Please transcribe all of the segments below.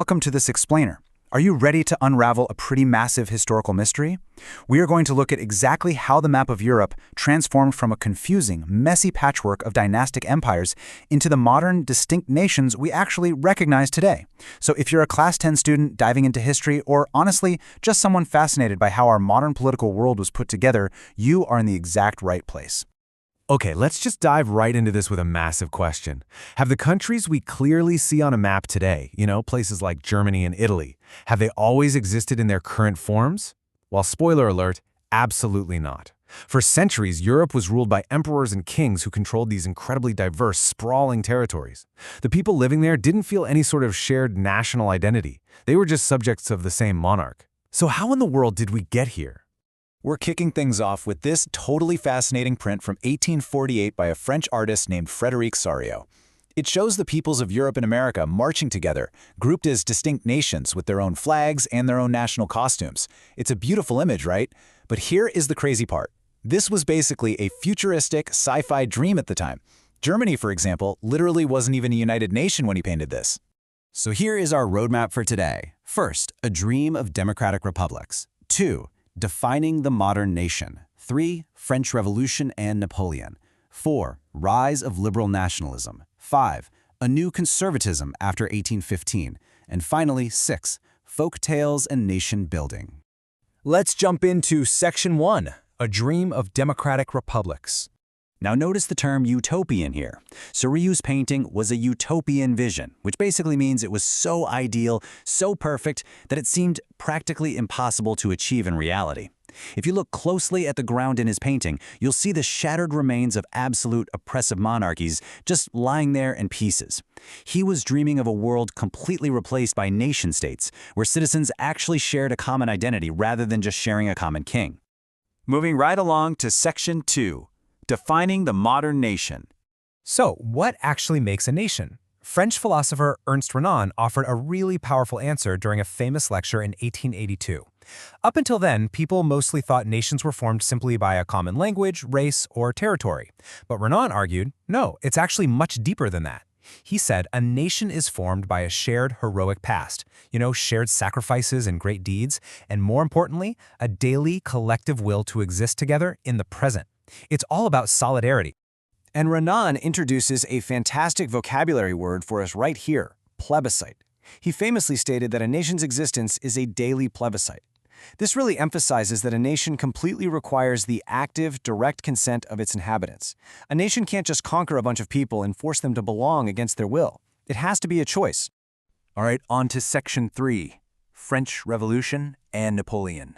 Welcome to this explainer. Are you ready to unravel a pretty massive historical mystery? We are going to look at exactly how the map of Europe transformed from a confusing, messy patchwork of dynastic empires into the modern, distinct nations we actually recognize today. So if you're a Class 10 student diving into history, or honestly, just someone fascinated by how our modern political world was put together, you are in the exact right place. Okay, let's just dive right into this with a massive question. Have the countries we clearly see on a map today, places like Germany and Italy, have they always existed in their current forms? Well, spoiler alert, absolutely not. For centuries, Europe was ruled by emperors and kings who controlled these incredibly diverse, sprawling territories. The people living there didn't feel any sort of shared national identity. They were just subjects of the same monarch. So how in the world did we get here? We're kicking things off with this totally fascinating print from 1848 by a French artist named Frédéric Soriot. It shows the peoples of Europe and America marching together, grouped as distinct nations with their own flags and their own national costumes. It's a beautiful image, right? But here is the crazy part. This was basically a futuristic sci-fi dream at the time. Germany, for example, literally wasn't even a united nation when he painted this. So here is our roadmap for today. First, a dream of democratic republics. 2. Defining the modern nation. 3. French Revolution and Napoleon. 4. Rise of liberal nationalism. 5. A new conservatism after 1815. And finally, 6. Folk tales and nation building. Let's jump into Section 1, a dream of democratic republics. Now notice the term utopian here. Soriot's painting was a utopian vision, which basically means it was so ideal, so perfect, that it seemed practically impossible to achieve in reality. If you look closely at the ground in his painting, you'll see the shattered remains of absolute oppressive monarchies just lying there in pieces. He was dreaming of a world completely replaced by nation-states, where citizens actually shared a common identity rather than just sharing a common king. Moving right along to Section 2. Defining the modern nation. So, what actually makes a nation? French philosopher Ernst Renan offered a really powerful answer during a famous lecture in 1882. Up until then, people mostly thought nations were formed simply by a common language, race, or territory. But Renan argued, no, it's actually much deeper than that. He said a nation is formed by a shared heroic past, shared sacrifices and great deeds, and more importantly, a daily collective will to exist together in the present. It's all about solidarity. And Renan introduces a fantastic vocabulary word for us right here, plebiscite. He famously stated that a nation's existence is a daily plebiscite. This really emphasizes that a nation completely requires the active, direct consent of its inhabitants. A nation can't just conquer a bunch of people and force them to belong against their will. It has to be a choice. All right, on to Section 3, French Revolution and Napoleon.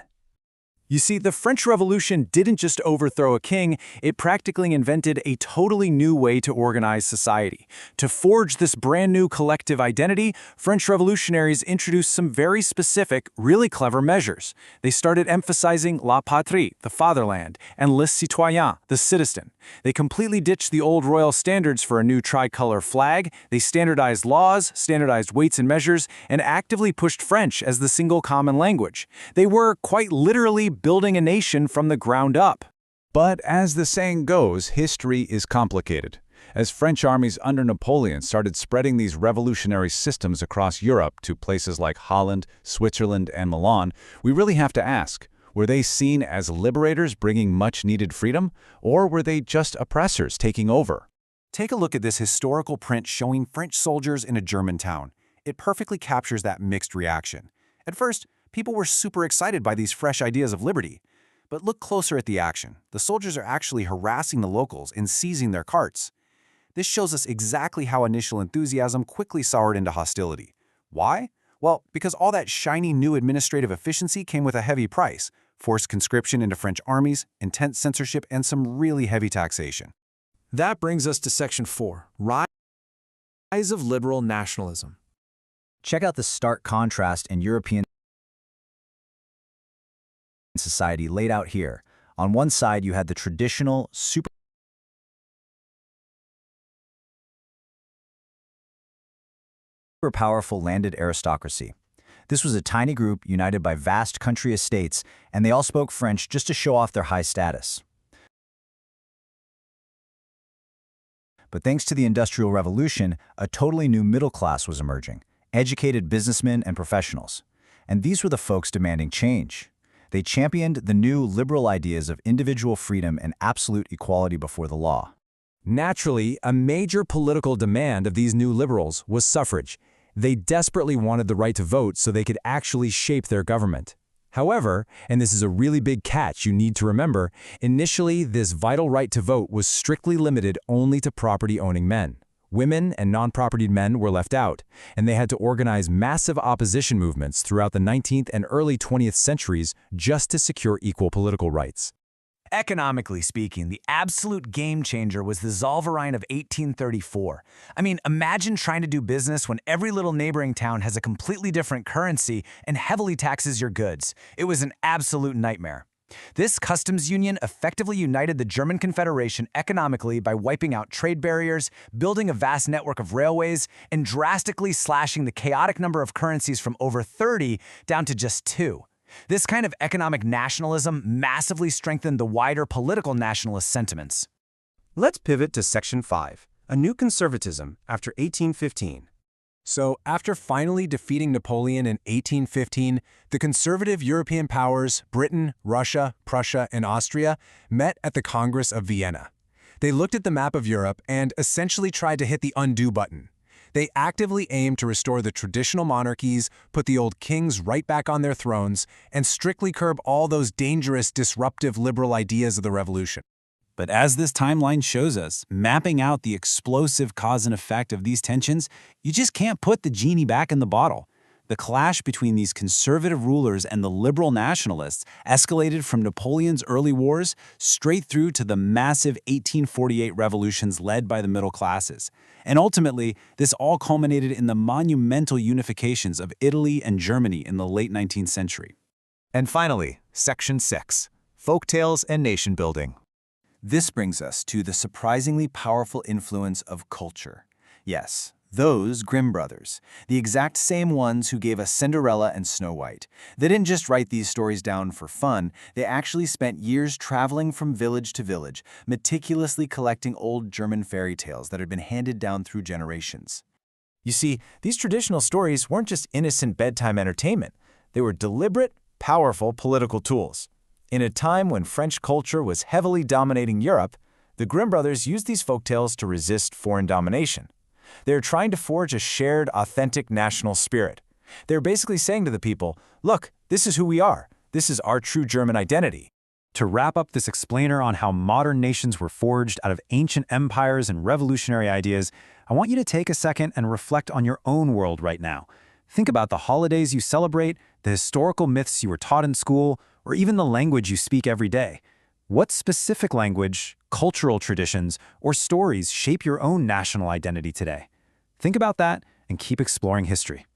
You see, the French Revolution didn't just overthrow a king, it practically invented a totally new way to organize society. To forge this brand new collective identity, French revolutionaries introduced some very specific, really clever measures. They started emphasizing la patrie, the fatherland, and le citoyen, the citizen. They completely ditched the old royal standards for a new tricolor flag, they standardized laws, standardized weights and measures, and actively pushed French as the single common language. They were, quite literally, building a nation from the ground up. But as the saying goes, history is complicated. As French armies under Napoleon started spreading these revolutionary systems across Europe to places like Holland, Switzerland, and Milan, we really have to ask, were they seen as liberators bringing much-needed freedom, or were they just oppressors taking over? Take a look at this historical print showing French soldiers in a German town. It perfectly captures that mixed reaction. At first, people were super excited by these fresh ideas of liberty. But look closer at the action. The soldiers are actually harassing the locals and seizing their carts. This shows us exactly how initial enthusiasm quickly soured into hostility. Why? Well, because all that shiny new administrative efficiency came with a heavy price: forced conscription into French armies, intense censorship, and some really heavy taxation. That brings us to Section 4, Rise of Liberal Nationalism. Check out the stark contrast in European society laid out here. On one side, you had the traditional, super powerful landed aristocracy. This was a tiny group united by vast country estates, and they all spoke French just to show off their high status. But thanks to the Industrial Revolution, a totally new middle class was emerging. educated businessmen and professionals. And these were the folks demanding change. They championed the new liberal ideas of individual freedom and absolute equality before the law. Naturally, a major political demand of these new liberals was suffrage. They desperately wanted the right to vote so they could actually shape their government. However, and this is a really big catch you need to remember, initially this vital right to vote was strictly limited only to property-owning men. Women and non-propertied men were left out, and they had to organize massive opposition movements throughout the 19th and early 20th centuries just to secure equal political rights. Economically speaking, the absolute game changer was the Zollverein of 1834. I mean, imagine trying to do business when every little neighboring town has a completely different currency and heavily taxes your goods. It was an absolute nightmare. This customs union effectively united the German Confederation economically by wiping out trade barriers, building a vast network of railways, and drastically slashing the chaotic number of currencies from over 30 down to just 2. This kind of economic nationalism massively strengthened the wider political nationalist sentiments. Let's pivot to Section 5, a new conservatism after 1815. So, after finally defeating Napoleon in 1815, the conservative European powers, Britain, Russia, Prussia, and Austria, met at the Congress of Vienna. They looked at the map of Europe and essentially tried to hit the undo button. They actively aimed to restore the traditional monarchies, put the old kings right back on their thrones, and strictly curb all those dangerous, disruptive liberal ideas of the revolution. But as this timeline shows us, mapping out the explosive cause and effect of these tensions, you just can't put the genie back in the bottle. The clash between these conservative rulers and the liberal nationalists escalated from Napoleon's early wars straight through to the massive 1848 revolutions led by the middle classes. And ultimately, this all culminated in the monumental unifications of Italy and Germany in the late 19th century. And finally, Section 6, Folktales and Nation Building. This brings us to the surprisingly powerful influence of culture. Yes, those Grimm brothers, the exact same ones who gave us Cinderella and Snow White. They didn't just write these stories down for fun, they actually spent years traveling from village to village, meticulously collecting old German fairy tales that had been handed down through generations. You see, these traditional stories weren't just innocent bedtime entertainment. They were deliberate, powerful political tools. In a time when French culture was heavily dominating Europe, the Grimm brothers used these folktales to resist foreign domination. They were trying to forge a shared, authentic national spirit. They were basically saying to the people, look, this is who we are. This is our true German identity. To wrap up this explainer on how modern nations were forged out of ancient empires and revolutionary ideas, I want you to take a second and reflect on your own world right now. Think about the holidays you celebrate, the historical myths you were taught in school, or even the language you speak every day. What specific language, cultural traditions, or stories shape your own national identity today? Think about that and keep exploring history.